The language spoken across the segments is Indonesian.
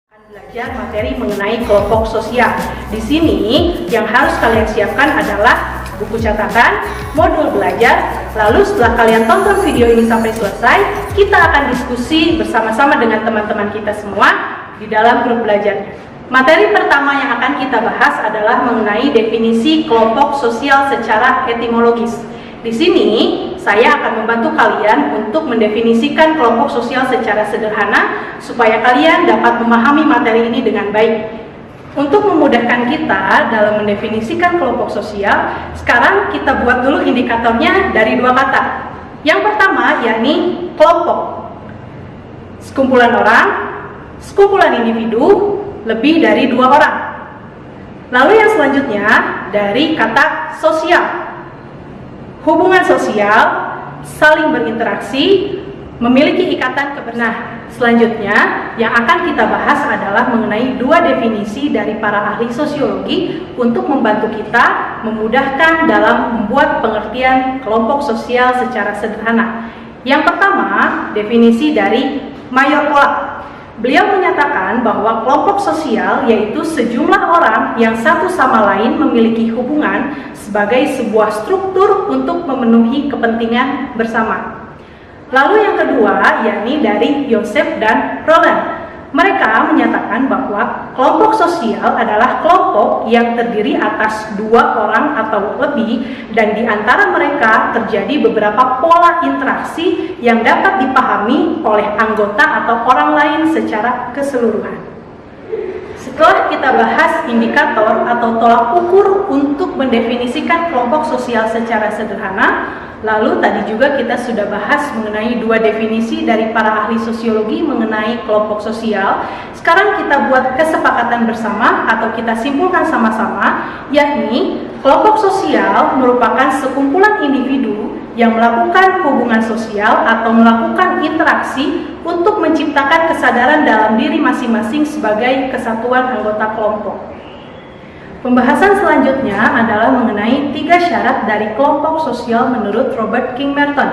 Belajar materi mengenai kelompok sosial. Di sini yang harus kalian siapkan adalah buku catatan, modul belajar. Lalu setelah kalian tonton video ini sampai selesai, kita akan diskusi bersama-sama dengan teman-teman kita semua di dalam grup belajarnya. Materi pertama yang akan kita bahas adalah mengenai definisi kelompok sosial secara etimologis. Di sini saya akan membantu kalian untuk mendefinisikan kelompok sosial secara sederhana supaya kalian dapat memahami materi ini dengan baik. Untuk memudahkan kita dalam mendefinisikan kelompok sosial, sekarang kita buat dulu indikatornya dari dua kata. Yang pertama yakni kelompok. Sekumpulan orang, sekumpulan individu, lebih dari dua orang. Lalu yang selanjutnya dari kata sosial. Hubungan sosial, saling berinteraksi, memiliki ikatan kebenaran. Selanjutnya, yang akan kita bahas adalah mengenai dua definisi dari para ahli sosiologi untuk membantu kita memudahkan dalam membuat pengertian kelompok sosial secara sederhana. Yang pertama, definisi dari Mayor Polak. Beliau menyatakan bahwa kelompok sosial yaitu sejumlah orang yang satu sama lain memiliki hubungan sebagai sebuah struktur untuk memenuhi kepentingan bersama. Lalu yang kedua yakni dari Joseph dan Roland. Mereka menyatakan bahwa kelompok sosial adalah kelompok yang terdiri atas dua orang atau lebih dan di antara mereka terjadi beberapa pola interaksi yang dapat dipahami oleh anggota atau orang lain secara keseluruhan. Setelah kita bahas indikator atau tolak ukur untuk mendefinisikan kelompok sosial secara sederhana, lalu tadi juga kita sudah bahas mengenai dua definisi dari para ahli sosiologi mengenai kelompok sosial. Sekarang kita buat kesepakatan bersama atau kita simpulkan sama-sama, yakni kelompok sosial merupakan sekumpulan individu yang melakukan hubungan sosial atau melakukan interaksi untuk menciptakan kesadaran dalam diri masing-masing sebagai kesatuan anggota kelompok. Pembahasan selanjutnya adalah mengenai 3 syarat dari kelompok sosial menurut Robert King Merton.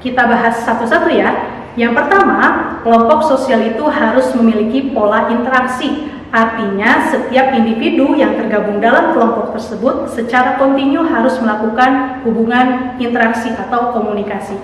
Kita bahas satu-satu ya. Yang pertama, kelompok sosial itu harus memiliki pola interaksi. Artinya, setiap individu yang tergabung dalam kelompok tersebut secara kontinu harus melakukan hubungan interaksi atau komunikasi.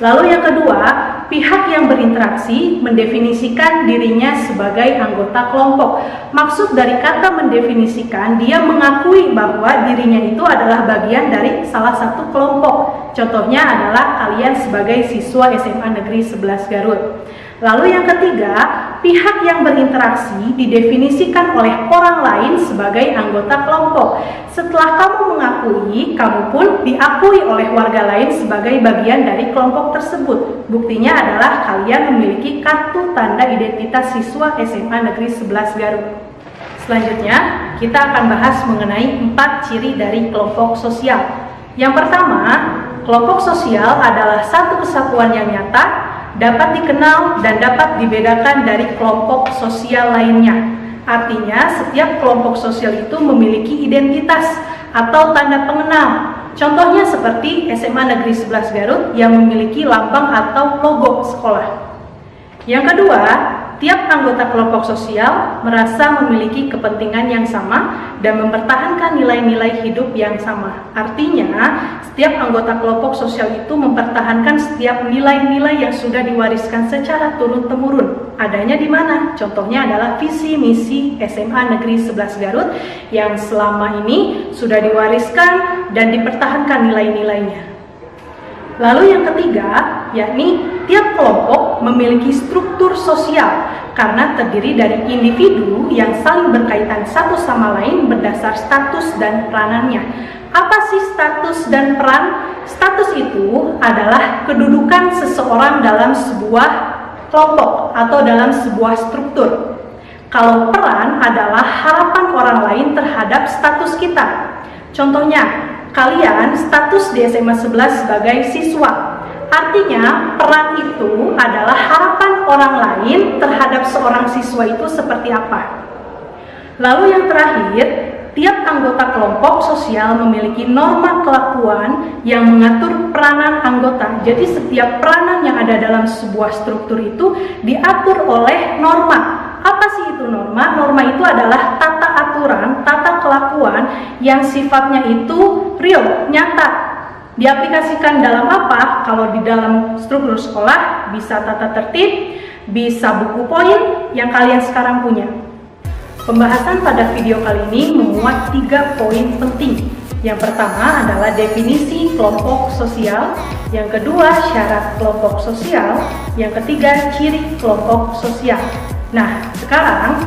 Lalu yang kedua, pihak yang berinteraksi mendefinisikan dirinya sebagai anggota kelompok. Maksud dari kata mendefinisikan, dia mengakui bahwa dirinya itu adalah bagian dari salah satu kelompok. Contohnya adalah kalian sebagai siswa SMA Negeri 11 Garut. Lalu yang ketiga, pihak yang berinteraksi didefinisikan oleh orang lain sebagai anggota kelompok. Setelah kamu mengakui, kamu pun diakui oleh warga lain sebagai bagian dari kelompok tersebut. Buktinya adalah kalian memiliki kartu tanda identitas siswa SMA Negeri 11 Garut. Selanjutnya, kita akan bahas mengenai 4 ciri dari kelompok sosial. Yang pertama, kelompok sosial adalah satu kesatuan yang nyata, dapat dikenal dan dapat dibedakan dari kelompok sosial lainnya. Artinya, setiap kelompok sosial itu memiliki identitas atau tanda pengenal. Contohnya seperti SMA Negeri 11 Garut yang memiliki lambang atau logo sekolah. Yang kedua, tiap anggota kelompok sosial merasa memiliki kepentingan yang sama dan mempertahankan nilai-nilai hidup yang sama. Artinya, setiap anggota kelompok sosial itu mempertahankan setiap nilai-nilai yang sudah diwariskan secara turun-temurun. Adanya di mana? Contohnya adalah visi misi SMA Negeri 11 Garut yang selama ini sudah diwariskan dan dipertahankan nilai-nilainya. Lalu yang ketiga, yakni tiap kelompok memiliki struktur sosial karena terdiri dari individu yang saling berkaitan satu sama lain berdasar status dan peranannya. Apa sih status dan peran? Status itu adalah kedudukan seseorang dalam sebuah kelompok atau dalam sebuah struktur. Kalau peran adalah harapan orang lain terhadap status kita. Contohnya, kalian status di SMA 11 sebagai siswa. Artinya, peran itu adalah harapan orang lain terhadap seorang siswa itu seperti apa. Lalu yang terakhir, tiap anggota kelompok sosial memiliki norma kelakuan yang mengatur peranan anggota. Jadi setiap peranan yang ada dalam sebuah struktur itu diatur oleh norma. Apa sih itu norma? Norma itu adalah tata aturan, tata kelakuan yang sifatnya itu real, nyata. Diaplikasikan dalam apa? Kalau di dalam struktur sekolah bisa tata tertib, bisa buku poin yang kalian sekarang punya. Pembahasan pada video kali ini memuat 3 poin penting. Yang pertama adalah definisi kelompok sosial, yang kedua syarat kelompok sosial, yang ketiga ciri kelompok sosial. Nah, sekarang